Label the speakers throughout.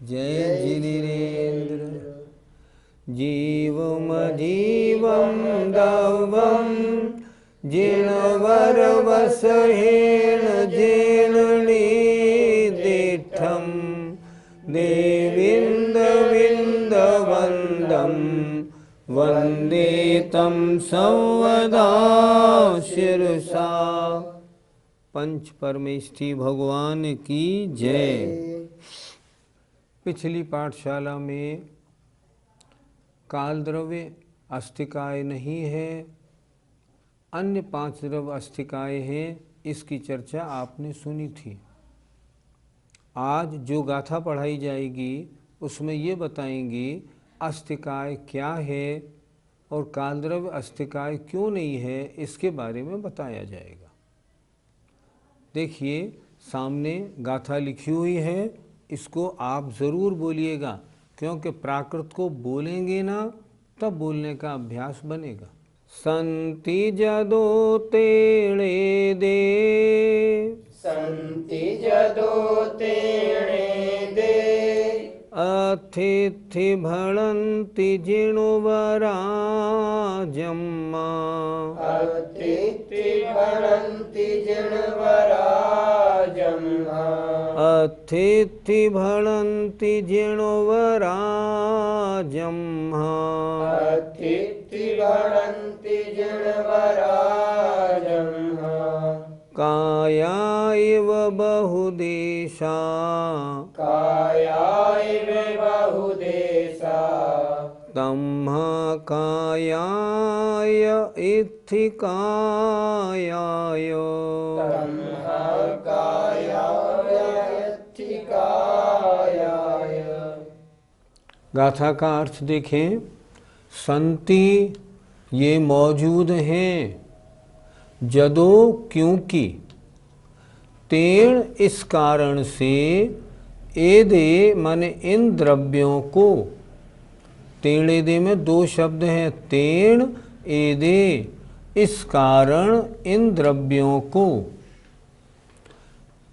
Speaker 1: जय जिनेन्द्र। जीवमजीवं दवं जिणवरवसहेण जेणनिदिष्ठं देविन्दविन्दवन्दं वन्दे तं संवदा शिरसा। पंच परमेष्ठी भगवान की जय। पिछली पाठशाला में काल द्रव्य अस्थिकाय नहीं है, अन्य 5 द्रव्य अस्थिकाय हैं, इसकी चर्चा आपने सुनी थी। आज जो गाथा पढ़ाई जाएगी उसमें ये बताएंगी अस्थिकाय क्या है और काल द्रव्य अस्थिकाय क्यों नहीं है, इसके बारे में बताया जाएगा। देखिए सामने गाथा लिखी हुई है, इसको आप ज़रूर बोलिएगा, क्योंकि प्राकृत को बोलेंगे ना तब बोलने का अभ्यास बनेगा। संति जदो तेणे दे,
Speaker 2: संति जदो तेणे दे,
Speaker 1: अतिथि भणन्ति जिणवराजम्मा,
Speaker 2: अतिथि भणन्ति जिणवराजम्मा,
Speaker 1: अतिथि भणन्ति जिणवराजम्मा,
Speaker 2: अतिथि भणन्ति जिणवराजम्मा,
Speaker 1: काया इव बहुदेशा,
Speaker 2: कायायैव बहुदेशा,
Speaker 1: तम्ह कायाय इत्थिकायाय,
Speaker 2: तम्ह कायाय।
Speaker 1: गाथा का अर्थ देखें। संति ये मौजूद हैं, जदो क्योंकि, तेण इस कारण से, एदे माने इन द्रव्यों को, तेण एदे में 2 शब्द हैं, तेण एदे इस कारण इन द्रव्यों को,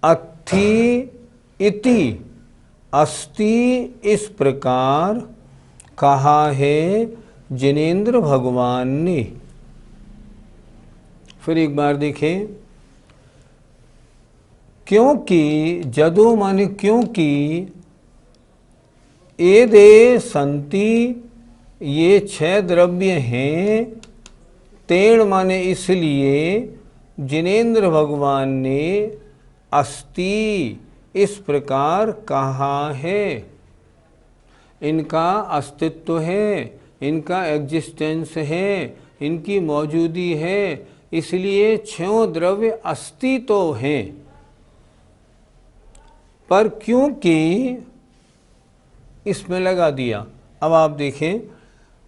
Speaker 1: अत्थि इति अस्ति इस प्रकार कहा है जिनेन्द्र भगवान ने। फिर एक बार देखें। क्योंकि जदो माने क्योंकि, एदे संति ये 6 द्रव्य हैं, तेण माने इसलिए, जिनेन्द्र भगवान ने अस्ति इस प्रकार कहा है, इनका अस्तित्व है, इनका एग्जिस्टेंस है, इनकी मौजूदी है, इसलिए 6 द्रव्य अस्ति तो हैं। पर क्योंकि इसमें लगा दिया। अब आप देखें,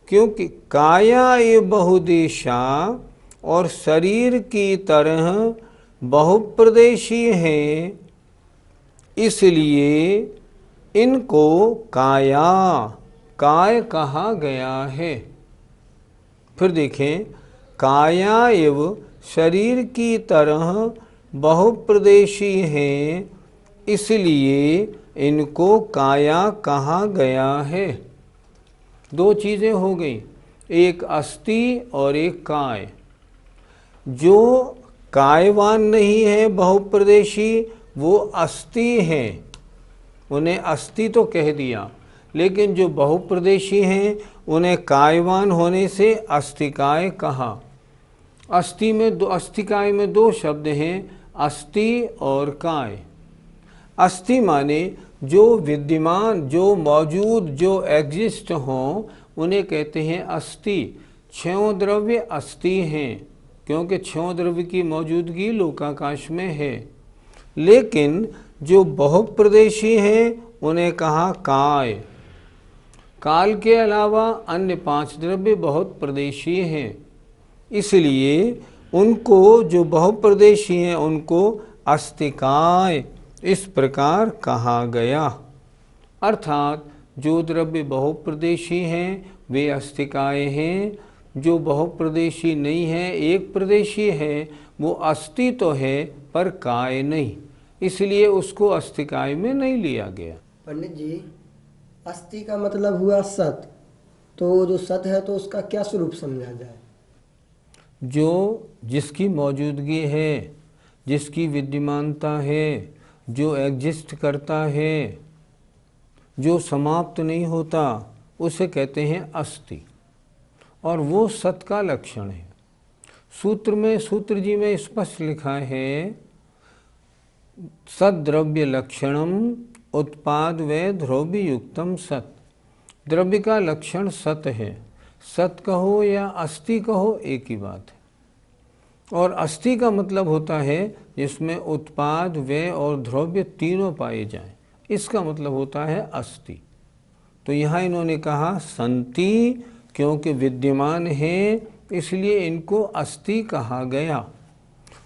Speaker 1: क्योंकि काया ये बहुदेशा और शरीर की तरह बहुप्रदेशी हैं, इसलिए इनको काया काय कहा गया है। फिर देखें, काया एव शरीर की तरह बहुप्रदेशी हैं, इसलिए इनको काया कहा गया है। 2 चीज़ें हो गई, एक अस्ति और एक काय। जो कायवान नहीं है बहुप्रदेशी वो अस्ति हैं, उन्हें अस्ति तो कह दिया, लेकिन जो बहुप्रदेशी हैं उन्हें कायवान होने से अस्थिकाय कहा। अस्थिकाय में 2 शब्द हैं, अस्ति और काय। अस्ति माने जो विद्यमान, जो मौजूद, जो एग्जिस्ट हों, उन्हें कहते हैं अस्ति। 6 द्रव्य अस्ति हैं, क्योंकि 6 द्रव्य की मौजूदगी लोकाकाश में है। लेकिन जो बहुप्रदेशी हैं उन्हें कहा काय। काल के अलावा अन्य 5 द्रव्य बहुत प्रदेशी हैं, इसलिए उनको, जो बहुप्रदेशी हैं उनको अस्थिकाय इस प्रकार कहा गया। अर्थात जो द्रव्य बहुप्रदेशी हैं वे अस्थिकाय हैं, जो बहुप्रदेशी नहीं है, एक प्रदेशी है, वो अस्थि तो है पर काय नहीं, इसलिए उसको अस्थिकाय में नहीं लिया गया।
Speaker 3: पंडित जी, अस्थि का मतलब हुआ सत, तो जो सत है तो उसका क्या स्वरूप समझा जाए?
Speaker 1: जो जिसकी मौजूदगी है, जिसकी विद्यमानता है, जो एग्जिस्ट करता है, जो समाप्त नहीं होता, उसे कहते हैं अस्थि, और वो सत का लक्षण है। सूत्र जी में स्पष्ट लिखा है, सद्द्रव्य लक्षणम उत्पाद व ध्रुव्य युक्तम सत। द्रव्य का लक्षण सत है। सत कहो या अस्थि कहो एक ही बात है। और अस्थि का मतलब होता है जिसमें उत्पाद व्यय और द्रव्य तीनों पाए जाएं, इसका मतलब होता है अस्थि। तो यहाँ इन्होंने कहा संति, क्योंकि विद्यमान है इसलिए इनको अस्थि कहा गया,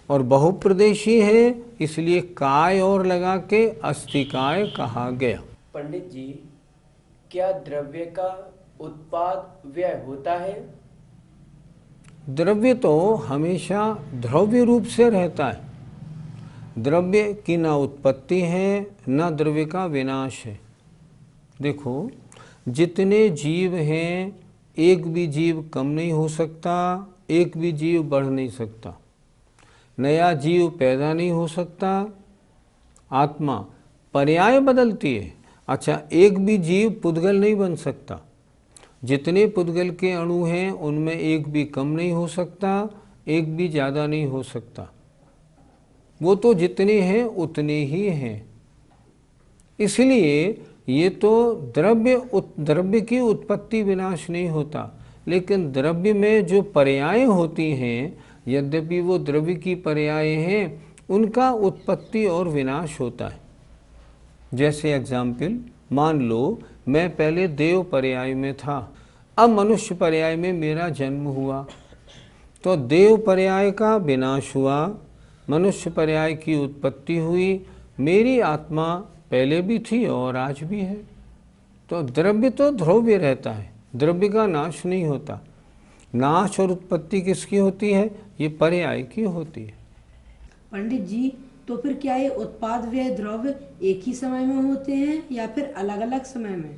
Speaker 1: और बहुप्रदेशी है इसलिए काय और लगा के अस्थिकाय कहा गया।
Speaker 4: पंडित जी, क्या द्रव्य का उत्पाद व्यय होता है?
Speaker 1: द्रव्य तो हमेशा द्रव्य रूप से रहता है। द्रव्य की ना उत्पत्ति है ना द्रव्य का विनाश है। देखो, जितने जीव हैं, एक भी जीव कम नहीं हो सकता, एक भी जीव बढ़ नहीं सकता, नया जीव पैदा नहीं हो सकता। आत्मा पर्याय बदलती है। अच्छा, एक भी जीव पुद्गल नहीं बन सकता। जितने पुद्गल के अणु हैं उनमें एक भी कम नहीं हो सकता, एक भी ज़्यादा नहीं हो सकता। वो तो जितने हैं उतने ही हैं। इसलिए ये तो द्रव्य की उत्पत्ति विनाश नहीं होता, लेकिन द्रव्य में जो पर्याय होती हैं, यद्यपि वो द्रव्य की पर्याय हैं, उनका उत्पत्ति और विनाश होता है। जैसे एग्जाम्पल, मान लो मैं पहले देव पर्याय में था, अब मनुष्य पर्याय में मेरा जन्म हुआ, तो देव पर्याय का विनाश हुआ, मनुष्य पर्याय की उत्पत्ति हुई। मेरी आत्मा पहले भी थी और आज भी है। तो द्रव्य तो ध्रुव्य रहता है, द्रव्य का नाश नहीं होता। नाश और उत्पत्ति किसकी होती है? ये पर्याय की होती है।
Speaker 5: पंडित जी, तो फिर क्या ये उत्पाद व्यय द्रव्य एक ही समय में होते हैं या फिर अलग अलग समय में?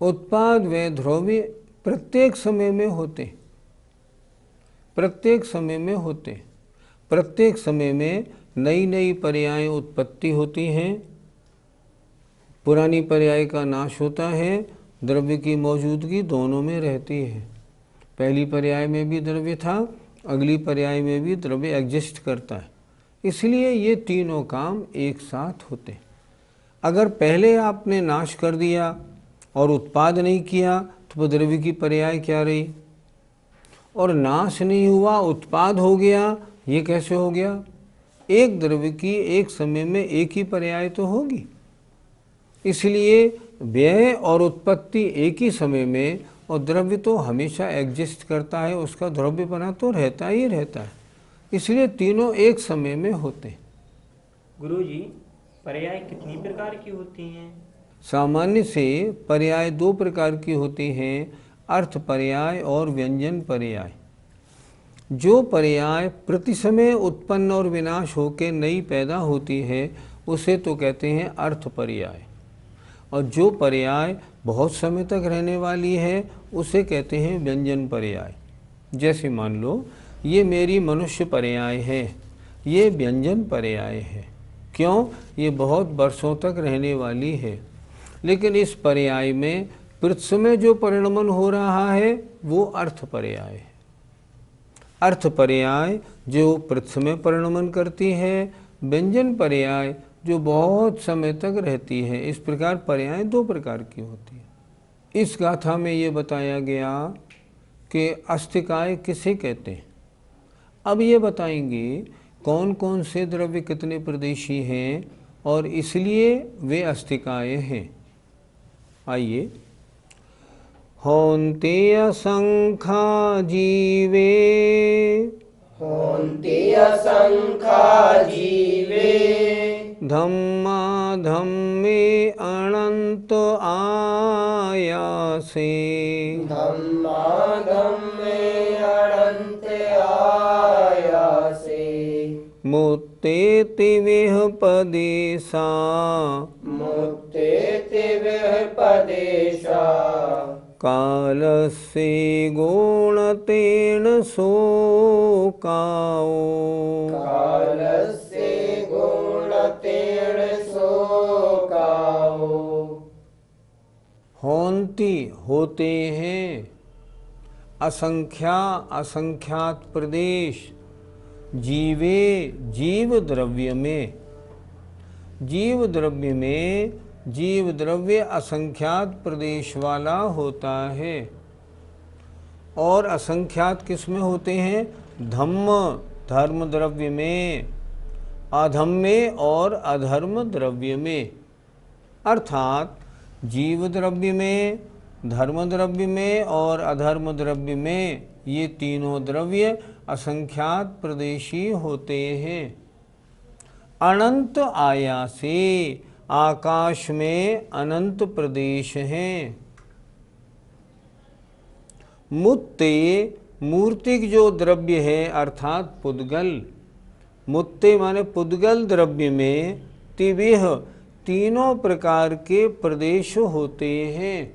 Speaker 1: उत्पाद व ध्रुव्य प्रत्येक समय में होते, प्रत्येक समय में होते। प्रत्येक समय में नई नई पर्याय उत्पत्ति होती हैं, पुरानी पर्याय का नाश होता है, द्रव्य की मौजूदगी दोनों में रहती है। पहली पर्याय में भी द्रव्य था, अगली पर्याय में भी द्रव्य एग्जिस्ट करता है। इसलिए ये तीनों काम एक साथ होते। अगर पहले आपने नाश कर दिया और उत्पाद नहीं किया तो द्रव्य की पर्याय क्या रही? और नाश नहीं हुआ, उत्पाद हो गया, ये कैसे हो गया? एक द्रव्य की एक समय में एक ही पर्याय तो होगी। इसलिए व्यय और उत्पत्ति एक ही समय में, और द्रव्य तो हमेशा एग्जिस्ट करता है, उसका द्रव्यपना तो रहता ही रहता है। इसलिए तीनों एक समय में होते हैं।
Speaker 6: गुरुजी, पर्याय कितनी प्रकार की होती हैं?
Speaker 1: सामान्य से पर्याय दो प्रकार की होती हैं, अर्थ पर्याय और व्यंजन पर्याय। जो पर्याय प्रति समय उत्पन्न और विनाश होकर नई पैदा होती है उसे तो कहते हैं अर्थ पर्याय, और जो पर्याय बहुत समय तक रहने वाली है उसे कहते हैं व्यंजन पर्याय। जैसे मान लो, ये मेरी मनुष्य पर्याय है, ये व्यंजन पर्याय है। क्यों? ये बहुत वर्षों तक रहने वाली है। लेकिन इस पर्याय में प्रति जो परिणमन हो रहा है वो अर्थ पर्याय है। अर्थ पर्याय जो प्रति परिणमन करती है, व्यंजन पर्याय जो बहुत समय तक रहती है। इस प्रकार पर्याय दो प्रकार की होती है। इस गाथा में ये बताया गया कि अस्थिकाय किसे कहते हैं। अब ये बताएंगे कौन कौन से द्रव्य कितने प्रदेशी हैं और इसलिए वे अस्थिकाय हैं। आइए, होन्ते असंख्या जीवे,
Speaker 2: होन्ते असंख्या जीवे,
Speaker 1: धम्मा धम्मे अनंत आयासे,
Speaker 2: धम्मा धम्मे अनंत आयासे,
Speaker 1: मुत्त मुत्तेति विह पदेशा
Speaker 2: मुत्तेति विह पदेशा
Speaker 1: कालस्य गुणतेन शोकाओ
Speaker 2: कालस्य गुणतेन शोकाओ
Speaker 1: होन्ति होते हैं असंख्यात प्रदेश जीवे जीव द्रव्य में जीव द्रव्य असंख्यात प्रदेश वाला होता है। और असंख्यात किस में होते हैं? धर्म द्रव्य में, अधम्य और अधर्म द्रव्य में। अर्थात जीव द्रव्य में, धर्म द्रव्य में और अधर्म द्रव्य में ये तीनों द्रव्य असंख्यात प्रदेशी होते हैं। अनंत आयासे आकाश में अनंत प्रदेश हैं। मुत्ते मूर्तिक जो द्रव्य है अर्थात पुद्गल, मुत्ते माने पुद्गल द्रव्य में तिविह तीनों प्रकार के प्रदेश होते हैं,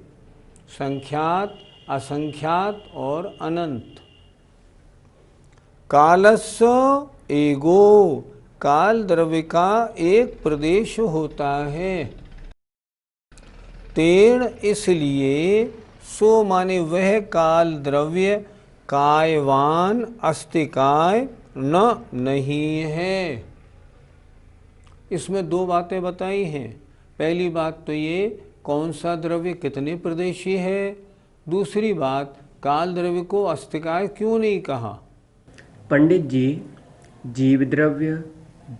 Speaker 1: संख्यात, असंख्यात और अनंत। कालस्य एगो काल द्रव्य का एक प्रदेश होता है। तेण इसलिए सो माने वह काल द्रव्य कायवान अस्तिकाय न नहीं है। इसमें दो बातें बताई हैं। पहली बात तो ये कौन सा द्रव्य कितने प्रदेशी है, दूसरी बात काल द्रव्य को अस्तिकाय क्यों नहीं कहा।
Speaker 7: पंडित जी, जीव द्रव्य,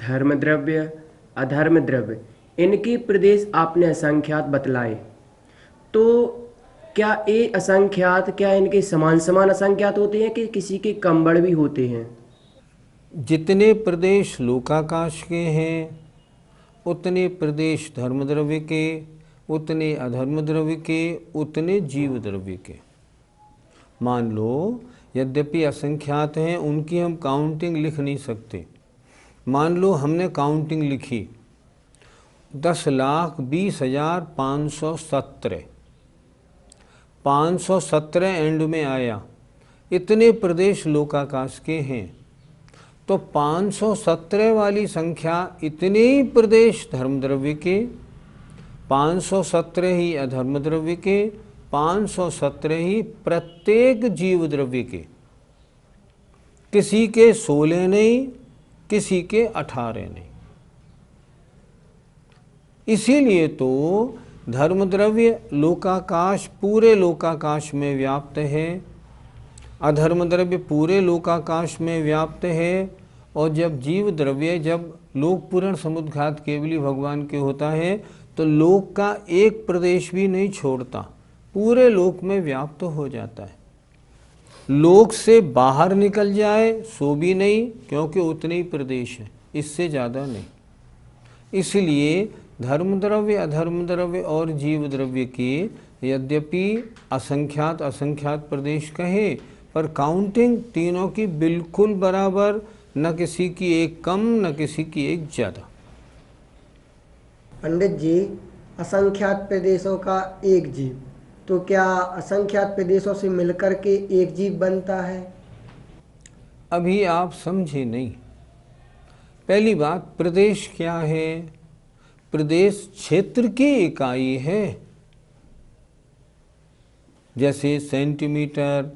Speaker 7: धर्म द्रव्य, अधर्म द्रव्य इनके प्रदेश आपने असंख्यात बतलाए, तो क्या ये असंख्यात क्या इनके समान समान असंख्यात होते हैं कि किसी के कम बड़ भी होते हैं?
Speaker 1: जितने प्रदेश लोकाकाश के हैं उतने प्रदेश धर्म द्रव्य के, उतने अधर्म द्रव्य के, उतने जीव द्रव्य के। मान लो यद्यपि असंख्यात हैं, उनकी हम काउंटिंग लिख नहीं सकते। मान लो हमने काउंटिंग लिखी 10,20,517, 517 एंड में आया। इतने प्रदेश लोकाकाश के हैं, तो 517 वाली संख्या इतने ही प्रदेश धर्म द्रव्य के, 517 ही अधर्म द्रव्य के, 517 ही प्रत्येक जीव द्रव्य के। किसी के 16 नहीं, किसी के 18 नहीं। इसीलिए तो धर्म द्रव्य लोकाकाश पूरे लोकाकाश में व्याप्त है, अधर्म द्रव्य पूरे लोकाकाश में व्याप्त है। और जब जीव द्रव्य जब लोक पूर्ण समुद्घात केवली भगवान के होता है तो लोक का एक प्रदेश भी नहीं छोड़ता, पूरे लोक में व्याप्त हो जाता है। लोक से बाहर निकल जाए सो भी नहीं, क्योंकि उतने ही प्रदेश है, इससे ज़्यादा नहीं। इसलिए धर्म द्रव्य, अधर्म द्रव्य और जीव द्रव्य की यद्यपि असंख्यात प्रदेश कहे, पर काउंटिंग तीनों की बिल्कुल बराबर, न किसी की एक कम न किसी की एक ज़्यादा।
Speaker 3: पंडित जी, असंख्यात प्रदेशों का एक जीव, तो क्या असंख्यात प्रदेशों से मिलकर के एक जीव बनता है?
Speaker 1: अभी आप समझे नहीं। पहली बात, प्रदेश क्या है? प्रदेश क्षेत्र की इकाई है। जैसे सेंटीमीटर,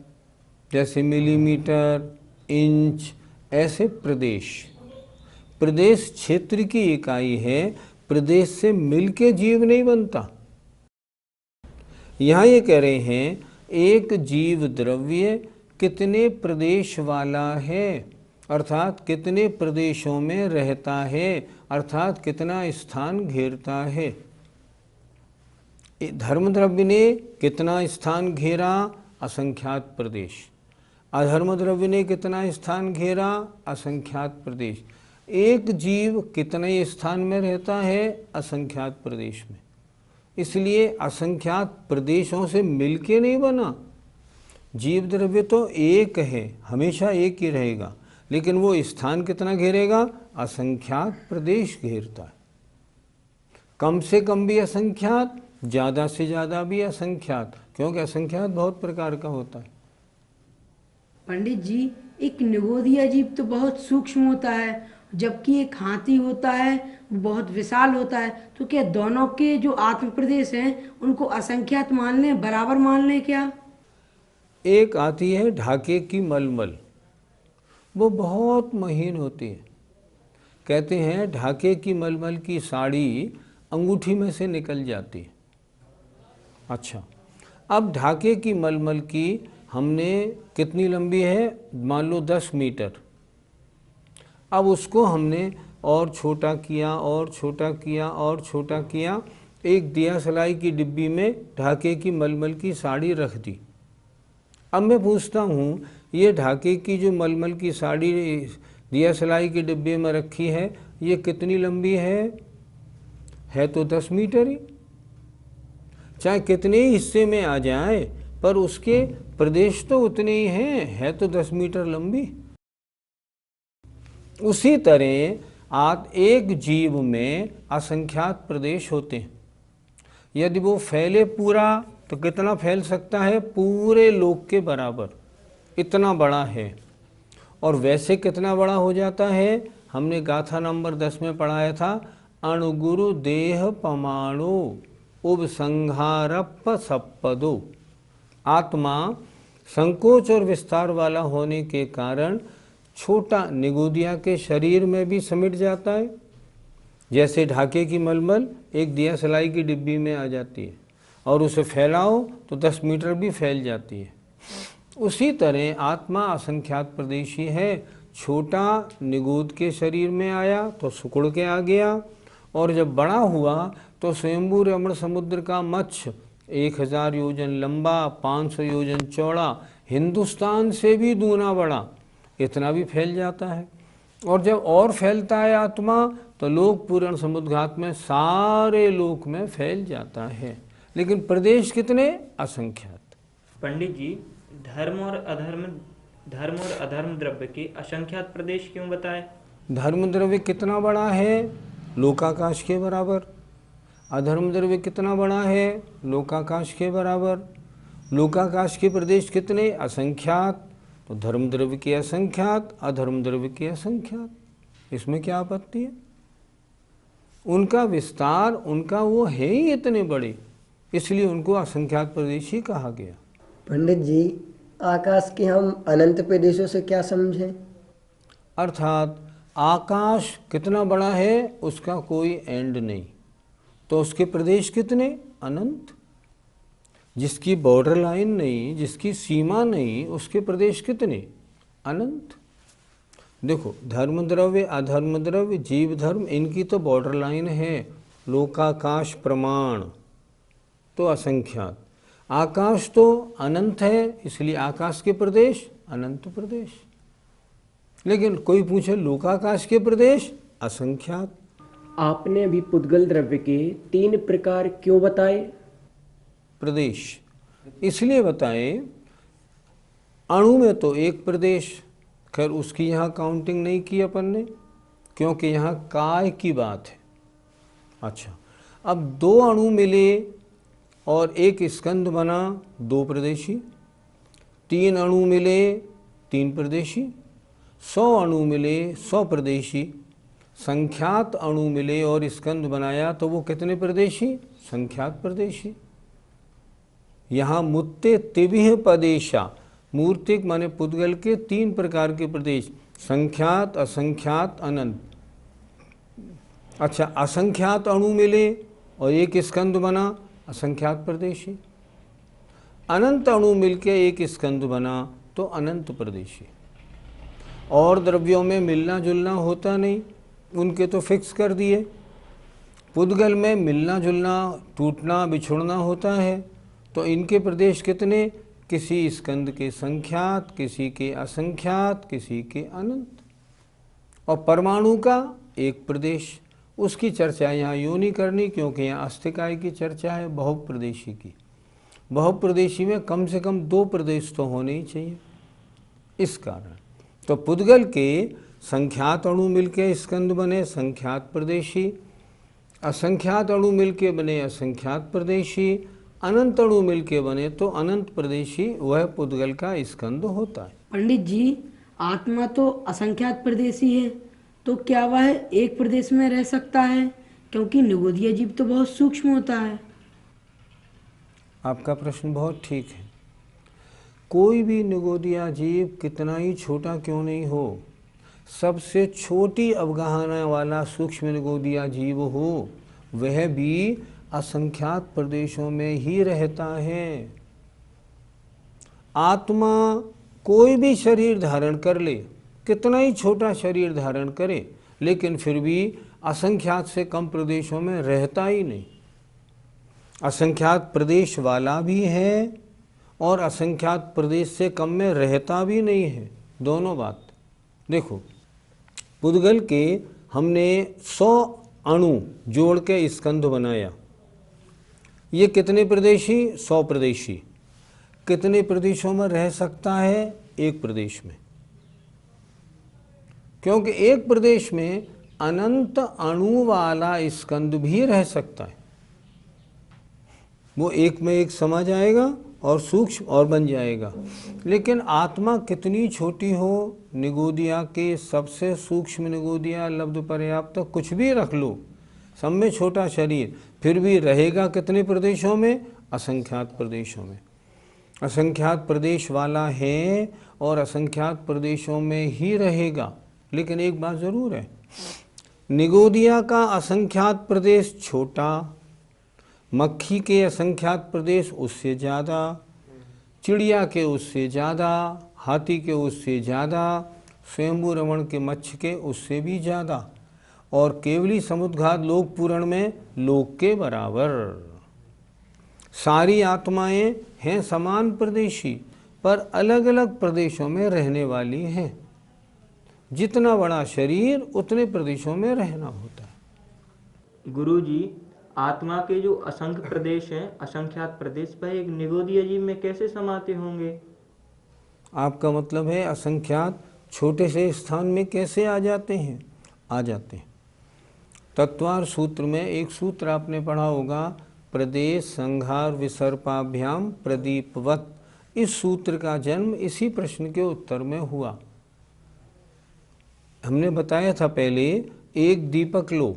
Speaker 1: जैसे मिलीमीटर, इंच, ऐसे प्रदेश क्षेत्र की इकाई है। प्रदेश से मिलके जीव नहीं बनता। यहाँ ये कह रहे हैं एक जीव द्रव्य कितने प्रदेश वाला है, अर्थात कितने प्रदेशों में रहता है, अर्थात कितना स्थान घेरता है। धर्म द्रव्य ने कितना स्थान घेरा? असंख्यात प्रदेश। अधर्म द्रव्य ने कितना स्थान घेरा? असंख्यात प्रदेश। एक जीव कितने स्थान में रहता है? असंख्यात प्रदेश में। इसलिए असंख्यात प्रदेशों से मिलके नहीं बना। जीव द्रव्य तो एक है, हमेशा एक ही रहेगा, लेकिन वो स्थान कितना घेरेगा? असंख्यात प्रदेश घेरता है। कम से कम भी असंख्यात, ज़्यादा से ज़्यादा भी असंख्यात, क्योंकि असंख्यात बहुत प्रकार का होता है।
Speaker 5: पंडित जी, एक निगोदिया जीव तो बहुत सूक्ष्म होता है, जबकि एक हाथी होता है वो बहुत विशाल होता है। तो क्या दोनों के जो आत्म प्रदेश हैं उनको असंख्यात मान लें, बराबर मान लें क्या?
Speaker 1: एक आती है ढाके की मलमल, वो बहुत महीन होती है। कहते हैं ढाके की मलमल की साड़ी अंगूठी में से निकल जाती है। अच्छा, अब ढाके की मलमल की हमने कितनी लंबी है, मान लो 10 मीटर। अब उसको हमने और छोटा किया और छोटा किया और छोटा किया, एक दिया सलाई की डिब्बी में ढाके की मलमल की साड़ी रख दी। अब मैं पूछता हूँ, ये ढाके की जो मलमल की साड़ी दिया सलाई के डिब्बे में रखी है, ये कितनी लंबी है तो 10 मीटर ही। चाहे कितने ही हिस्से में आ जाए, पर उसके प्रदेश तो उतने ही हैं, है तो 10 मीटर लंबी। उसी तरह एक जीव में असंख्यात प्रदेश होते हैं। यदि वो फैले पूरा तो कितना फैल सकता है, पूरे लोक के बराबर, इतना बड़ा है। और वैसे कितना बड़ा हो जाता है, हमने गाथा नंबर 10 में पढ़ाया था, अणुगुरु देह पमाणु उपसंहारप सप्पदो। आत्मा संकोच और विस्तार वाला होने के कारण छोटा निगोदिया के शरीर में भी समिट जाता है। जैसे ढाके की मलमल एक दिया सलाई की डिब्बी में आ जाती है और उसे फैलाओ तो 10 मीटर भी फैल जाती है। उसी तरह आत्मा असंख्यात प्रदेशी है। छोटा निगोद के शरीर में आया तो सिकुड़ के आ गया, और जब बड़ा हुआ तो स्वयंभू रमण समुद्र का मत्स्य 1000 योजन लंबा, 500 योजन चौड़ा, हिंदुस्तान से भी दूना बड़ा, इतना भी फैल जाता है। और जब और फैलता है आत्मा तो लोक पूर्ण समुद्रघात में सारे लोक में फैल जाता है। लेकिन प्रदेश कितने, असंख्यात।
Speaker 6: पंडित जी, धर्म और अधर्म द्रव्य के असंख्यात प्रदेश क्यों बताए?
Speaker 1: धर्म द्रव्य कितना बड़ा है, लोकाकाश के बराबर। अधर्म द्रव्य कितना बड़ा है, लोकाकाश के बराबर। लोकाकाश के प्रदेश कितने, असंख्यात। तो धर्म द्रव्य के असंख्यात, अधर्म द्रव्य के असंख्यात, इसमें क्या आपत्ति है? उनका विस्तार, उनका वो है ही इतने बड़े, इसलिए उनको असंख्यात प्रदेश ही कहा गया।
Speaker 3: पंडित जी, आकाश के हम अनंत प्रदेशों से क्या समझें?
Speaker 1: अर्थात आकाश कितना बड़ा है, उसका कोई एंड नहीं, तो उसके प्रदेश कितने, अनंत। जिसकी बॉर्डर लाइन नहीं, जिसकी सीमा नहीं, उसके प्रदेश कितने, अनंत। देखो, धर्म द्रव्य, अधर्म द्रव्य, जीव धर्म, इनकी तो बॉर्डर लाइन है, लोकाकाश प्रमाण, तो असंख्यात। आकाश तो अनंत है, इसलिए आकाश के प्रदेश अनंत प्रदेश। लेकिन कोई पूछे लोकाकाश के प्रदेश, असंख्यात।
Speaker 7: आपने अभी पुद्गल द्रव्य के 3 प्रकार क्यों बताए?
Speaker 1: प्रदेश इसलिए बताए, अणु में तो एक प्रदेश, खैर उसकी यहाँ काउंटिंग नहीं की अपन ने, क्योंकि यहाँ काय की बात है। अच्छा, अब 2 अणु मिले और एक स्कंद बना, 2 प्रदेशी। 3 अणु मिले, 3 प्रदेशी। 100 अणु मिले, 100 प्रदेशी। संख्यात अणु मिले और स्कंद बनाया तो वो कितने प्रदेशी, संख्यात प्रदेशी। यहाँ मुत्ते तिभिः पदेशा, मूर्तिक माने पुद्गल के 3 प्रकार के प्रदेश, संख्यात, असंख्यात, अनंत। अच्छा, असंख्यात अणु मिले और एक स्कंद बना, असंख्यात प्रदेशी। अनंत अणु मिलके एक स्कंद बना तो अनंत प्रदेशी। और द्रव्यों में मिलना जुलना होता नहीं, उनके तो फिक्स कर दिए। पुद्गल में मिलना जुलना, टूटना बिछुड़ना होता है, तो इनके प्रदेश कितने, किसी स्कंद के संख्यात, किसी के असंख्यात, किसी के अनंत। और परमाणु का एक प्रदेश, उसकी चर्चा यहाँ यूँ नहीं करनी, क्योंकि यहाँ अस्थिकाय की चर्चा है बहुप्रदेशी की। बहुप्रदेशी में कम से कम 2 प्रदेश तो होने ही चाहिए, इस कारण। तो पुद्गल के संख्यात अणु मिलके स्कंद बने संख्यात प्रदेशी, असंख्यात अणु मिलके बने असंख्यात प्रदेशी, अनंत अणु मिलके बने तो अनंत प्रदेशी, वह पुद्गल का स्कंद होता है।
Speaker 5: पंडित जी, आत्मा तो असंख्यात प्रदेशी है, तो क्या वह एक प्रदेश में रह सकता है? क्योंकि निगोदिया जीव तो बहुत सूक्ष्म होता है।
Speaker 1: आपका प्रश्न बहुत ठीक है। कोई भी निगोदिया जीव कितना ही छोटा क्यों नहीं हो, सबसे छोटी अवगाहना वाला सूक्ष्म निगोदिया जीव हो, वह भी असंख्यात प्रदेशों में ही रहता है। आत्मा कोई भी शरीर धारण कर ले, कितना ही छोटा शरीर धारण करे, लेकिन फिर भी असंख्यात से कम प्रदेशों में रहता ही नहीं। असंख्यात प्रदेश वाला भी है और असंख्यात प्रदेश से कम में रहता भी नहीं है, दोनों बात। देखो, पुद्गल के हमने 100 अणु जोड़ के स्कंध बनाया। ये कितने प्रदेशी? 100 प्रदेशी। कितने प्रदेशों में रह सकता है? एक प्रदेश में, क्योंकि एक प्रदेश में अनंत अणु वाला स्कंद भी रह सकता है। वो एक में एक समा जाएगा और सूक्ष्म और बन जाएगा। लेकिन आत्मा कितनी छोटी हो, निगोदिया के सबसे सूक्ष्म निगोदिया लब्ध पर्याप्त कुछ भी रख लो, सब में छोटा शरीर, फिर भी रहेगा कितने प्रदेशों में? असंख्यात प्रदेशों में। असंख्यात प्रदेश वाला है और असंख्यात प्रदेशों में ही रहेगा। लेकिन एक बात ज़रूर है, निगोदिया का असंख्यात प्रदेश छोटा, मक्खी के असंख्यात प्रदेश उससे ज़्यादा, चिड़िया के उससे ज़्यादा, हाथी के उससे ज़्यादा, स्वयंभू रमण के मच्छ के उससे भी ज़्यादा, और केवली समुद्घात लोक पुराण में लोक के बराबर। सारी आत्माएं हैं समान प्रदेशी, पर अलग अलग प्रदेशों में रहने वाली हैं। जितना बड़ा शरीर उतने प्रदेशों में रहना होता है।
Speaker 6: गुरुजी, आत्मा के जो असंख्य प्रदेश हैं, असंख्यात प्रदेश, वह एक निगोदिया जीव में कैसे समाते होंगे?
Speaker 1: आपका मतलब है असंख्यात छोटे से स्थान में कैसे आ जाते हैं? आ जाते हैं। तत्वार सूत्र में एक सूत्र आपने पढ़ा होगा, प्रदेश संहार विसर्पाभ्याम प्रदीपवत। इस सूत्र का जन्म इसी प्रश्न के उत्तर में हुआ। हमने बताया था पहले, एक दीपक लो,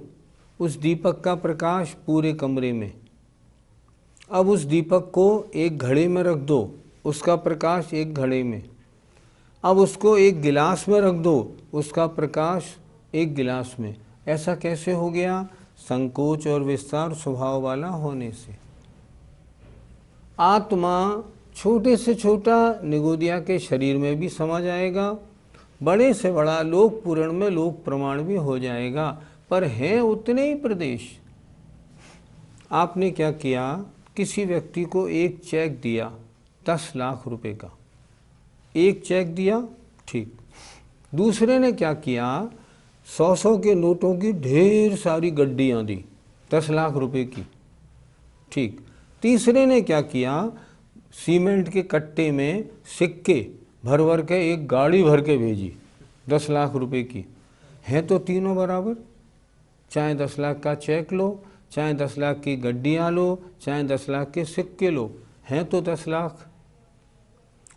Speaker 1: उस दीपक का प्रकाश पूरे कमरे में, अब उस दीपक को एक घड़े में रख दो, उसका प्रकाश एक घड़े में, अब उसको एक गिलास में रख दो, उसका प्रकाश एक गिलास में। ऐसा कैसे हो गया? संकोच और विस्तार स्वभाव वाला होने से। आत्मा छोटे से छोटा निगोदिया के शरीर में भी समा जाएगा, बड़े से बड़ा लोक पुराण में लोक प्रमाण भी हो जाएगा, पर हैं उतने ही प्रदेश। आपने क्या किया, किसी व्यक्ति को एक चेक दिया 10 लाख रुपए का, एक चेक दिया, ठीक। दूसरे ने क्या किया, 100 के नोटों की ढेर सारी गड्डियाँ दी 10 लाख रुपए की, ठीक। तीसरे ने क्या किया, सीमेंट के कट्टे में सिक्के भर भर के एक गाड़ी भर के भेजी 10 लाख रुपए की। हैं तो तीनों बराबर, चाहे 10 लाख का चेक लो, चाहे 10 लाख की गड्डियाँ लो, चाहे 10 लाख के सिक्के लो, हैं तो 10 लाख।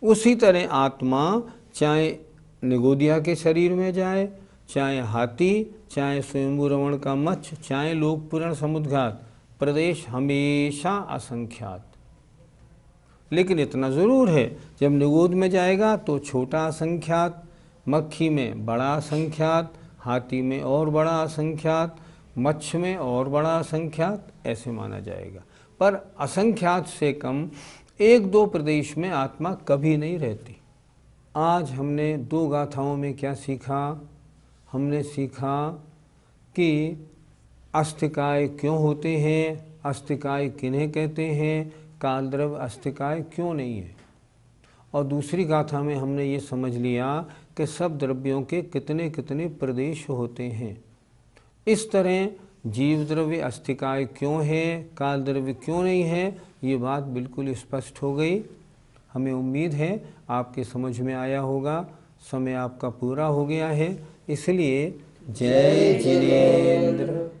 Speaker 1: उसी तरह आत्मा चाहे निगोदिया के शरीर में जाए, चाहे हाथी, चाहे स्वयंभू रमण का मच्छ, चाहे लोक पुराण समुद्घात, प्रदेश हमेशा असंख्यात। लेकिन इतना ज़रूर है, जब निगोद में जाएगा तो छोटा असंख्यात, मक्खी में बड़ा असंख्यात, हाथी में और बड़ा असंख्यात, मच्छ में और बड़ा असंख्यात, ऐसे माना जाएगा। पर असंख्यात से कम 1-2 प्रदेश में आत्मा कभी नहीं रहती। आज हमने 2 गाथाओं में क्या सीखा? हमने सीखा कि अस्थिकाय क्यों होते हैं, अस्थिकाय किन्हें कहते हैं, कालद्रव्य अस्थिकाय क्यों नहीं है। और दूसरी गाथा में हमने ये समझ लिया कि सब द्रव्यों के कितने कितने प्रदेश होते हैं। इस तरह जीव द्रव्य अस्थिकाय क्यों है, काल द्रव्य क्यों नहीं है, ये बात बिल्कुल स्पष्ट हो गई। हमें उम्मीद है आपके समझ में आया होगा। समय आपका पूरा हो गया है, इसलिए जय जिनेन्द्र।